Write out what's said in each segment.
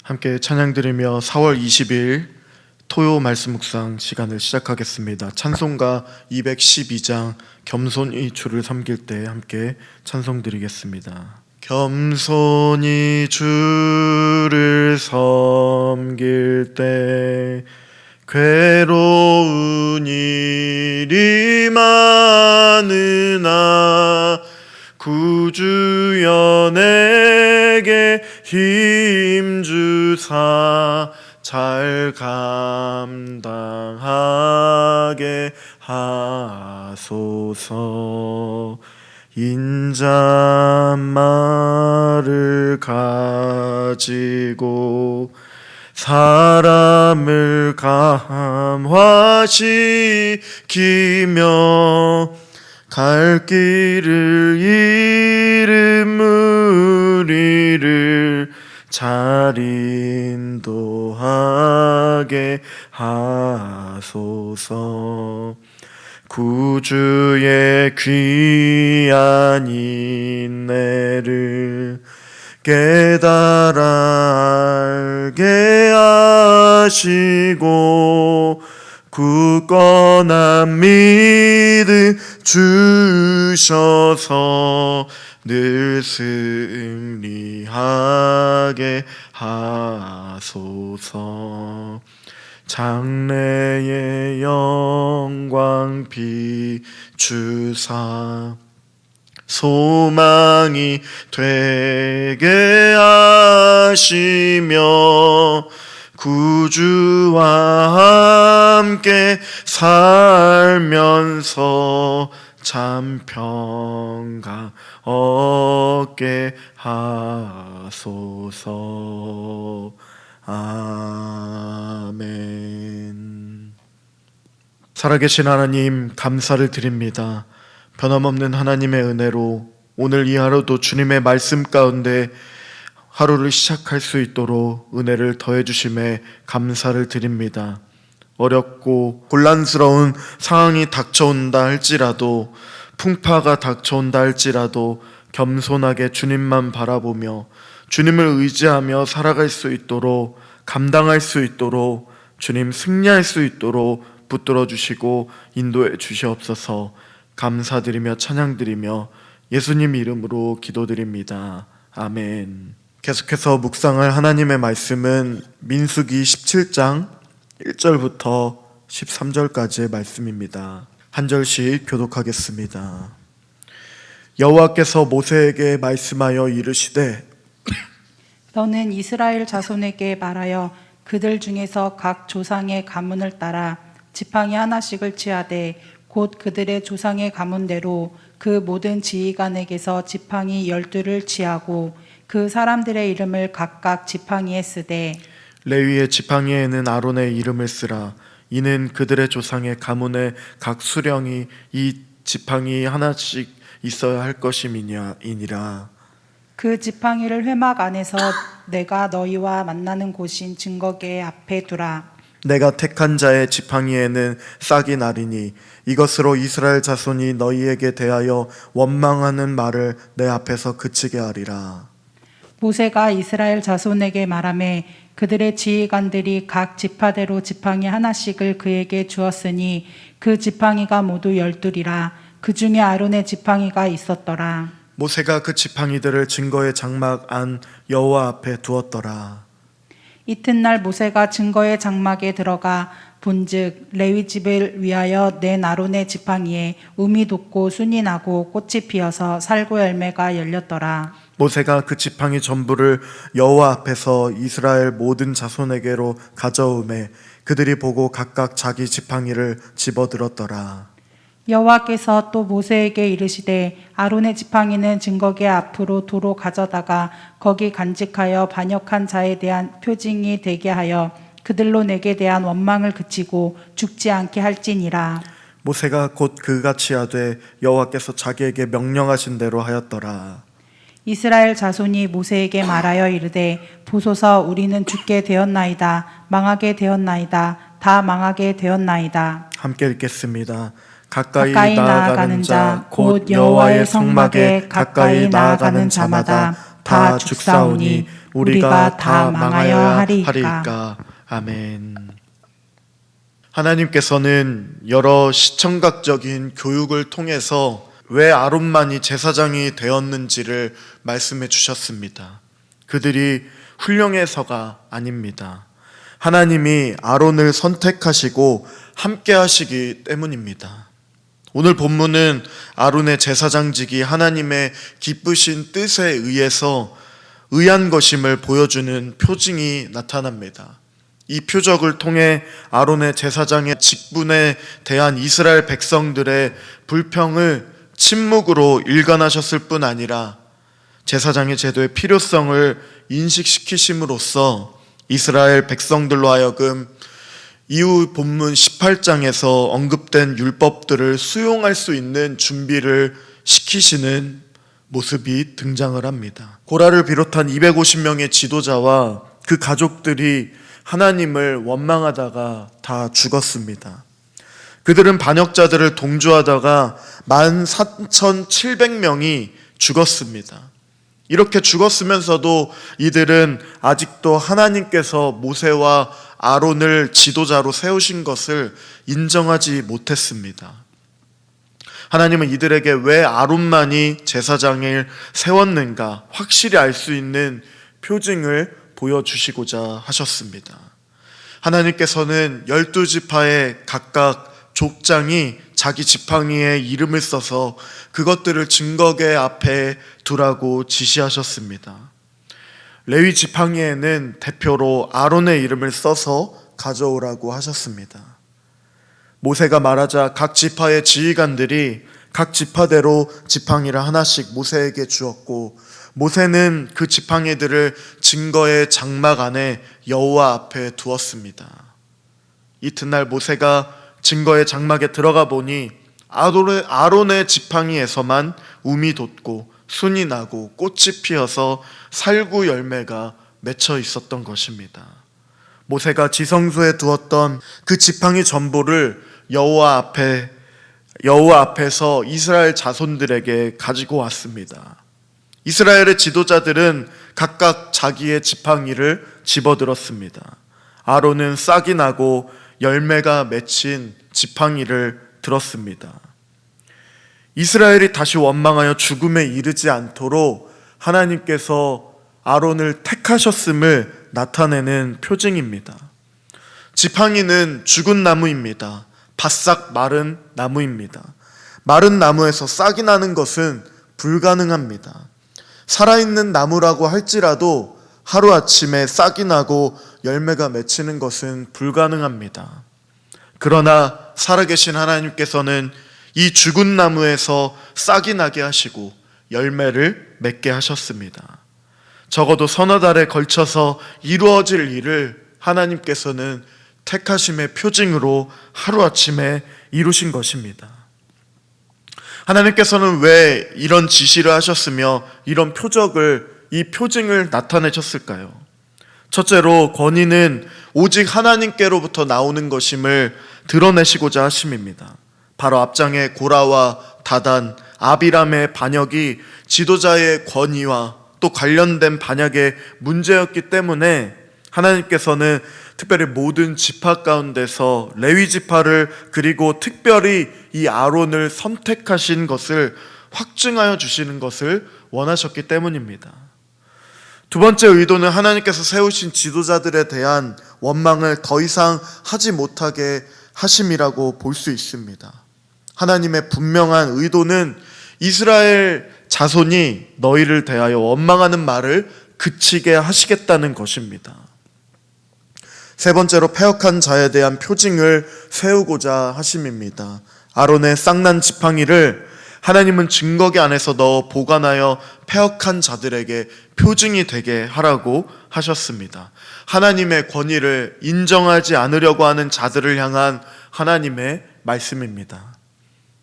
함께 찬양 드리며 4월 20일 토요 말씀 묵상 시간을 시작하겠습니다. 찬송가 212장 겸손히 주를 섬길 때 함께 찬송 드리겠습니다. 겸손히 주를 섬길 때 괴로운 일이 많으나 구주여 내게 힘주사 잘 감당하게 하소서. 인자말을 가지고 사람을 감화시키며 갈 길을 잃은 무리를 잘 인도하게 하소서. 구주의 귀한 인내를 깨달아 알게 하시고 굳건한 믿음 주셔서 늘 승리하게 하소서. 장래의 영광 비추사 소망이 되게 하시며 구주와 함께 살면서 참 평강 얻게 하소서. 아멘. 살아계신 하나님, 감사를 드립니다. 변함없는 하나님의 은혜로 오늘 이 하루도 주님의 말씀 가운데 하루를 시작할 수 있도록 은혜를 더해 주심에 감사를 드립니다. 어렵고 곤란스러운 상황이 닥쳐온다 할지라도, 풍파가 닥쳐온다 할지라도 겸손하게 주님만 바라보며 주님을 의지하며 살아갈 수 있도록, 감당할 수 있도록, 주님 승리할 수 있도록 붙들어 주시고 인도해 주시옵소서. 감사드리며 찬양드리며 예수님 이름으로 기도드립니다. 아멘. 계속해서 묵상할 하나님의 말씀은 민수기 17장 1절부터 13절까지의 말씀입니다. 한 절씩 교독하겠습니다. 여호와께서 모세에게 말씀하여 이르시되 너는 이스라엘 자손에게 말하여 그들 중에서 각 조상의 가문을 따라 지팡이 하나씩을 취하되 곧 그들의 조상의 가문대로 그 모든 지휘관에게서 지팡이 12를 취하고 그 사람들의 이름을 각각 지팡이에 쓰되 레위의 지팡이에는 아론의 이름을 쓰라. 이는 그들의 조상의 가문의 각 수령이 이 지팡이 하나씩 있어야 할 것임이니라. 그 지팡이를 회막 안에서 내가 너희와 만나는 곳인 증거궤 앞에 두라. 내가 택한 자의 지팡이에는 싹이 나리니 이것으로 이스라엘 자손이 너희에게 대하여 원망하는 말을 내 앞에서 그치게 하리라. 모세가 이스라엘 자손에게 말하매 그들의 지휘관들이 각 지파대로 지팡이 하나씩을 그에게 주었으니 그 지팡이가 모두 12이라. 그 중에 아론의 지팡이가 있었더라. 모세가 그 지팡이들을 증거의 장막 안 여호와 앞에 두었더라. 이튿날 모세가 증거의 장막에 들어가 본즉 레위 집을 위하여 낸 아론의 지팡이에 움이 돋고 순이 나고 꽃이 피어서 살구 열매가 열렸더라. 모세가 그 지팡이 전부를 여호와 앞에서 이스라엘 모든 자손에게로 가져오매 그들이 보고 각각 자기 지팡이를 집어들었더라. 여호와께서 또 모세에게 이르시되 아론의 지팡이는 증거궤 앞으로 도로 가져다가 거기 간직하여 반역한 자에 대한 표징이 되게 하여 그들로 내게 대한 원망을 그치고 죽지 않게 할지니라. 모세가 곧 그같이 하되 여호와께서 자기에게 명령하신 대로 하였더라. 이스라엘 자손이 모세에게 말하여 이르되 보소서 우리는 죽게 되었나이다. 망하게 되었나이다. 다 망하게 되었나이다. 함께 읽겠습니다. 가까이 나아가는 자 곧 여호와의 성막에 가까이 나아가는 자마다 다 죽사오니 우리가 다 망하여야 하리이까. 아멘. 하나님께서는 여러 시청각적인 교육을 통해서 왜 아론만이 제사장이 되었는지를 말씀해 주셨습니다. 그들이 훌륭해서가 아닙니다. 하나님이 아론을 선택하시고 함께 하시기 때문입니다. 오늘 본문은 아론의 제사장직이 하나님의 기쁘신 뜻에 의해서 의한 것임을 보여주는 표징이 나타납니다. 이 표적을 통해 아론의 제사장의 직분에 대한 이스라엘 백성들의 불평을 침묵으로 일관하셨을 뿐 아니라 제사장의 제도의 필요성을 인식시키심으로써 이스라엘 백성들로 하여금 이후 본문 18장에서 언급된 율법들을 수용할 수 있는 준비를 시키시는 모습이 등장을 합니다. 고라를 비롯한 250명의 지도자와 그 가족들이 하나님을 원망하다가 다 죽었습니다. 그들은 반역자들을 동조하다가 14,700명이 죽었습니다. 이렇게 죽었으면서도 이들은 아직도 하나님께서 모세와 아론을 지도자로 세우신 것을 인정하지 못했습니다. 하나님은 이들에게 왜 아론만이 제사장을 세웠는가 확실히 알 수 있는 표징을 보여주시고자 하셨습니다. 하나님께서는 12지파의 각각 족장이 자기 지팡이에 이름을 써서 그것들을 증거계 앞에 두라고 지시하셨습니다. 레위 지팡이에는 대표로 아론의 이름을 써서 가져오라고 하셨습니다. 모세가 말하자 각 지파의 지휘관들이 각 지파대로 지팡이를 하나씩 모세에게 주었고, 모세는 그 지팡이들을 증거의 장막 안에 여호와 앞에 두었습니다. 이튿날 모세가 증거의 장막에 들어가 보니 아론의 지팡이에서만 움이 돋고 순이 나고 꽃이 피어서 살구 열매가 맺혀 있었던 것입니다. 모세가 지성소에 두었던 그 지팡이 전부를 여호와 앞에서 이스라엘 자손들에게 가지고 왔습니다. 이스라엘의 지도자들은 각각 자기의 지팡이를 집어들었습니다. 아론은 싹이 나고 열매가 맺힌 지팡이를 들었습니다. 이스라엘이 다시 원망하여 죽음에 이르지 않도록 하나님께서 아론을 택하셨음을 나타내는 표징입니다. 지팡이는 죽은 나무입니다. 바싹 마른 나무입니다. 마른 나무에서 싹이 나는 것은 불가능합니다. 살아있는 나무라고 할지라도 하루아침에 싹이 나고 열매가 맺히는 것은 불가능합니다. 그러나 살아계신 하나님께서는 이 죽은 나무에서 싹이 나게 하시고 열매를 맺게 하셨습니다. 적어도 서너 달에 걸쳐서 이루어질 일을 하나님께서는 택하심의 표징으로 하루아침에 이루신 것입니다. 하나님께서는 왜 이런 지시를 하셨으며 이런 이 표징을 나타내셨을까요? 첫째로 권위는 오직 하나님께로부터 나오는 것임을 드러내시고자 하심입니다. 바로 앞장의 고라와 다단, 아비람의 반역이 지도자의 권위와 또 관련된 반역의 문제였기 때문에 하나님께서는 특별히 모든 지파 가운데서 레위 지파를 그리고 특별히 이 아론을 선택하신 것을 확증하여 주시는 것을 원하셨기 때문입니다. 두 번째 의도는 하나님께서 세우신 지도자들에 대한 원망을 더 이상 하지 못하게 하심이라고 볼 수 있습니다. 하나님의 분명한 의도는 이스라엘 자손이 너희를 대하여 원망하는 말을 그치게 하시겠다는 것입니다. 세 번째로 패역한 자에 대한 표징을 세우고자 하심입니다. 아론의 쌍난 지팡이를 하나님은 증거기 안에서 넣어 보관하여 패역한 자들에게 표징이 되게 하라고 하셨습니다. 하나님의 권위를 인정하지 않으려고 하는 자들을 향한 하나님의 말씀입니다.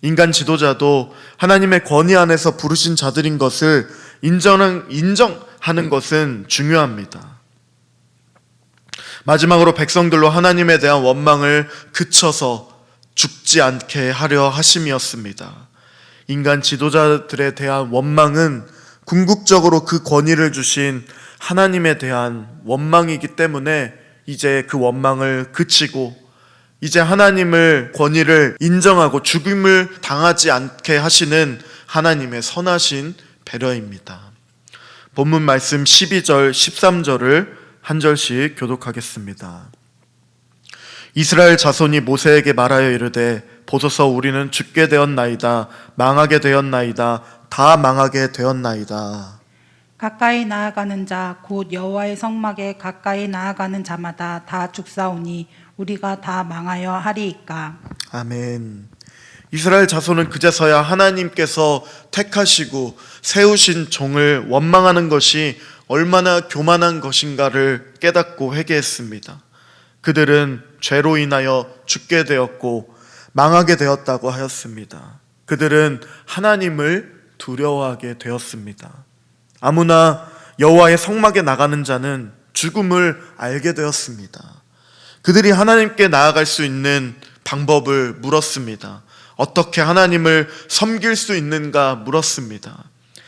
인간 지도자도 하나님의 권위 안에서 부르신 자들인 것을 인정하는 것은 중요합니다. 마지막으로 백성들로 하나님에 대한 원망을 그쳐서 죽지 않게 하려 하심이었습니다. 인간 지도자들에 대한 원망은 궁극적으로 그 권위를 주신 하나님에 대한 원망이기 때문에 이제 그 원망을 그치고 이제 하나님을 권위를 인정하고 죽임을 당하지 않게 하시는 하나님의 선하신 배려입니다. 본문 말씀 12절, 13절을 한 절씩 교독하겠습니다. 이스라엘 자손이 모세에게 말하여 이르되 보소서 우리는 죽게 되었나이다. 망하게 되었나이다. 다 망하게 되었나이다. 가까이 나아가는 자 곧 여호와의 성막에 가까이 나아가는 자마다 다 죽사오니 우리가 다 망하여 하리이까. 아멘. 이스라엘 자손은 그제서야 하나님께서 택하시고 세우신 종을 원망하는 것이 얼마나 교만한 것인가를 깨닫고 회개했습니다. 그들은 죄로 인하여 죽게 되었고 망하게 되었다고 하였습니다. 그들은 하나님을 두려워하게 되었습니다. 아무나 여호와의 성막에 나가는 자는 죽음을 알게 되었습니다. 그들이 하나님께 나아갈 수 있는 방법을 물었습니다. 어떻게 하나님을 섬길 수 있는가 물었습니다.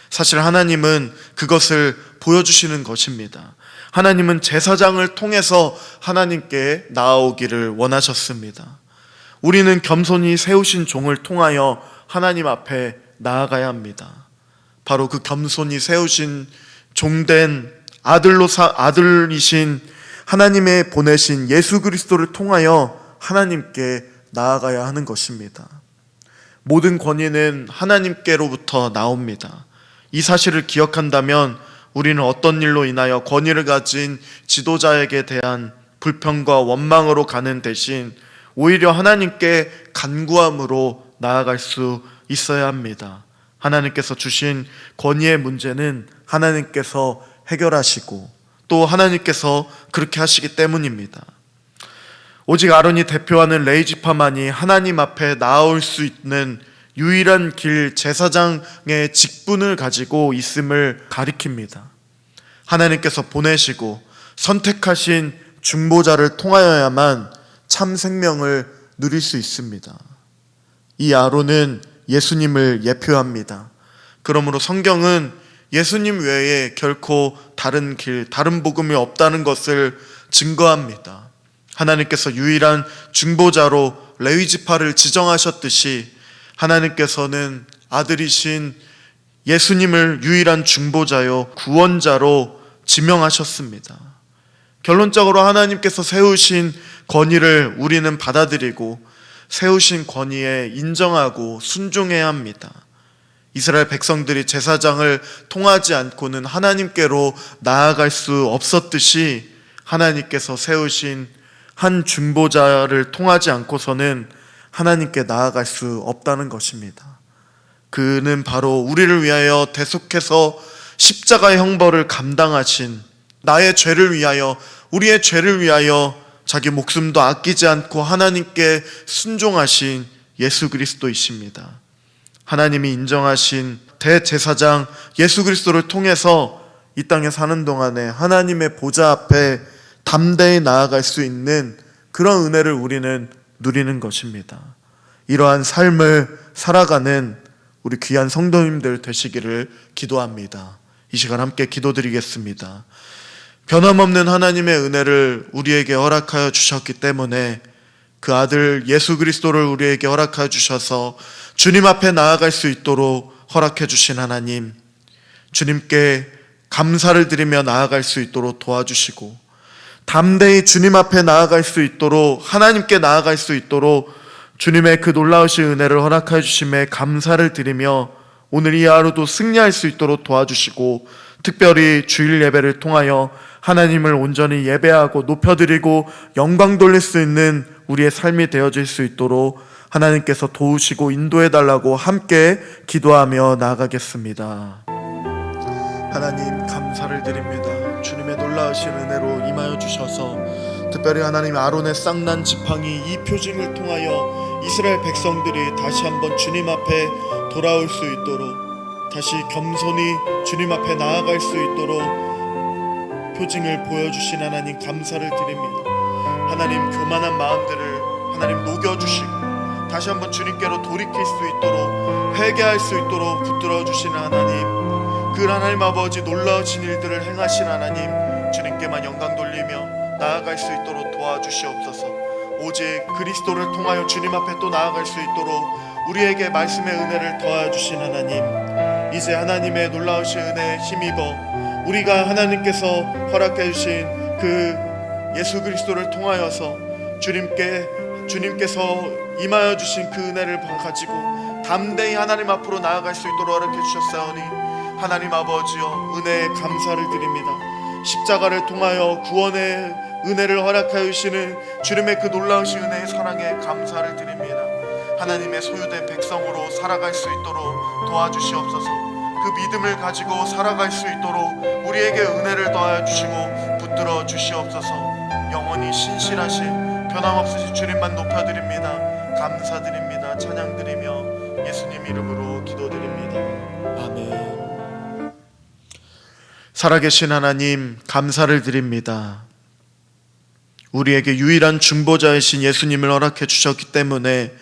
사실 하나님은 그것을 보여주시는 것입니다. 하나님은 제사장을 통해서 하나님께 나아오기를 원하셨습니다. 우리는 겸손히 세우신 종을 통하여 하나님 앞에 나아가야 합니다. 바로 그 겸손히 세우신 종된 아들이신 하나님의 보내신 예수 그리스도를 통하여 하나님께 나아가야 하는 것입니다. 모든 권위는 하나님께로부터 나옵니다. 이 사실을 기억한다면 우리는 어떤 일로 인하여 권위를 가진 지도자에게 대한 불평과 원망으로 가는 대신 오히려 하나님께 간구함으로 나아갈 수 있어야 합니다. 하나님께서 주신 권위의 문제는 하나님께서 해결하시고 또 하나님께서 그렇게 하시기 때문입니다. 오직 아론이 대표하는 레위지파만이 하나님 앞에 나아올 수 있는 유일한 길, 제사장의 직분을 가지고 있음을 가리킵니다. 하나님께서 보내시고 선택하신 중보자를 통하여야만 참 생명을 누릴 수 있습니다. 이 아론은 예수님을 예표합니다. 그러므로 성경은 예수님 외에 결코 다른 길, 다른 복음이 없다는 것을 증거합니다. 하나님께서 유일한 중보자로 레위지파를 지정하셨듯이 하나님께서는 아들이신 예수님을 유일한 중보자요 구원자로 지명하셨습니다. 결론적으로 하나님께서 세우신 권위를 우리는 받아들이고 세우신 권위에 인정하고 순종해야 합니다. 이스라엘 백성들이 제사장을 통하지 않고는 하나님께로 나아갈 수 없었듯이 하나님께서 세우신 한 중보자를 통하지 않고서는 하나님께 나아갈 수 없다는 것입니다. 그는 바로 우리를 위하여 대속해서 십자가의 형벌을 감당하신, 나의 죄를 위하여, 우리의 죄를 위하여 자기 목숨도 아끼지 않고 하나님께 순종하신 예수 그리스도이십니다. 하나님이 인정하신 대제사장 예수 그리스도를 통해서 이 땅에 사는 동안에 하나님의 보좌 앞에 담대히 나아갈 수 있는 그런 은혜를 우리는 누리는 것입니다. 이러한 삶을 살아가는 우리 귀한 성도님들 되시기를 기도합니다. 이 시간 함께 기도드리겠습니다. 변함없는 하나님의 은혜를 우리에게 허락하여 주셨기 때문에 그 아들 예수 그리스도를 우리에게 허락하여 주셔서 주님 앞에 나아갈 수 있도록 허락해 주신 하나님, 주님께 감사를 드리며 나아갈 수 있도록 도와주시고 담대히 주님 앞에 나아갈 수 있도록, 하나님께 나아갈 수 있도록 주님의 그 놀라우신 은혜를 허락하여 주심에 감사를 드리며 오늘 이 하루도 승리할 수 있도록 도와주시고 특별히 주일 예배를 통하여 하나님을 온전히 예배하고 높여드리고 영광 돌릴 수 있는 우리의 삶이 되어질 수 있도록 하나님께서 도우시고 인도해달라고 함께 기도하며 나아가겠습니다. 하나님 감사를 드립니다. 주님의 놀라우신 은혜로 임하여 주셔서 특별히 하나님 아론의 쌍난 지팡이 이 표징을 통하여 이스라엘 백성들이 다시 한번 주님 앞에 돌아올 수 있도록, 다시 겸손히 주님 앞에 나아갈 수 있도록 표징을 보여주신 하나님 감사를 드립니다. 하나님 교만한 마음들을 하나님 녹여주시고 다시 한번 주님께로 돌이킬 수 있도록, 회개할 수 있도록 붙들어 주시는 하나님, 그 하나님 아버지 놀라우신 일들을 행하신 하나님, 주님께만 영광 돌리며 나아갈 수 있도록 도와주시옵소서. 오직 그리스도를 통하여 주님 앞에 또 나아갈 수 있도록 우리에게 말씀의 은혜를 더하주신 하나님, 이제 하나님의 놀라우신 은혜에 힘입어 우리가 하나님께서 허락해 주신 그 예수 그리스도를 통하여서 주님께서 임하여 주신 그 은혜를 가지고 담대히 하나님 앞으로 나아갈 수 있도록 허락해 주셨사오니 하나님 아버지여, 은혜에 감사를 드립니다. 십자가를 통하여 구원의 은혜를 허락하여 주시는 주님의 그 놀라우신 은혜의 사랑에 감사를 드립니다. 하나님의 소유된 백성으로 살아갈 수 있도록 도와주시옵소서. 그 믿음을 가지고 살아갈 수 있도록 우리에게 은혜를 더하여 주시고 붙들어 주시옵소서. 영원히 신실하신 변함없으신 주님만 높여드립니다. 감사드립니다. 찬양드리며 예수님 이름으로 기도드립니다. 아멘. 살아계신 하나님, 감사를 드립니다. 우리에게 유일한 중보자이신 예수님을 허락해 주셨기 때문에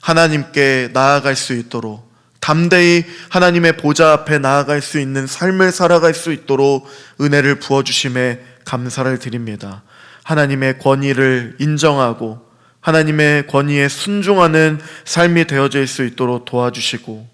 하나님께 나아갈 수 있도록, 담대히 하나님의 보좌 앞에 나아갈 수 있는 삶을 살아갈 수 있도록 은혜를 부어주심에 감사를 드립니다. 하나님의 권위를 인정하고 하나님의 권위에 순종하는 삶이 되어질 수 있도록 도와주시고,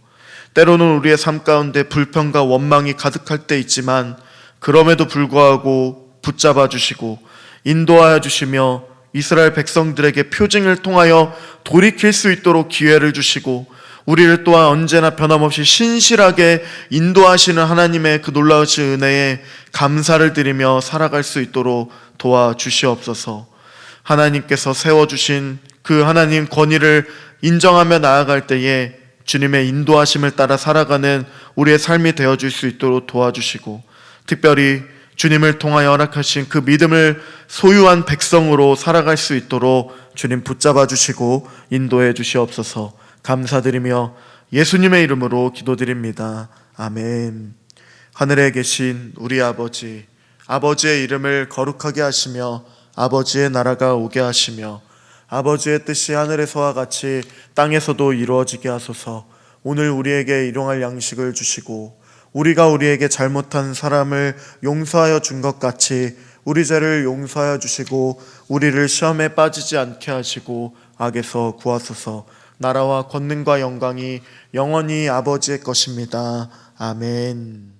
때로는 우리의 삶 가운데 불평과 원망이 가득할 때 있지만 그럼에도 불구하고 붙잡아 주시고 인도하여 주시며 이스라엘 백성들에게 표징을 통하여 돌이킬 수 있도록 기회를 주시고, 우리를 또한 언제나 변함없이 신실하게 인도하시는 하나님의 그 놀라우신 은혜에 감사를 드리며 살아갈 수 있도록 도와주시옵소서. 하나님께서 세워주신 그 하나님 권위를 인정하며 나아갈 때에 주님의 인도하심을 따라 살아가는 우리의 삶이 되어줄 수 있도록 도와주시고, 특별히 주님을 통하여 허락하신 그 믿음을 소유한 백성으로 살아갈 수 있도록 주님 붙잡아 주시고 인도해 주시옵소서. 감사드리며 예수님의 이름으로 기도드립니다. 아멘. 하늘에 계신 우리 아버지, 아버지의 이름을 거룩하게 하시며 아버지의 나라가 오게 하시며 아버지의 뜻이 하늘에서와 같이 땅에서도 이루어지게 하소서. 오늘 우리에게 일용할 양식을 주시고 우리가 우리에게 잘못한 사람을 용서하여 준 것 같이 우리 죄를 용서하여 주시고 우리를 시험에 빠지지 않게 하시고 악에서 구하소서. 나라와 권능과 영광이 영원히 아버지의 것입니다. 아멘.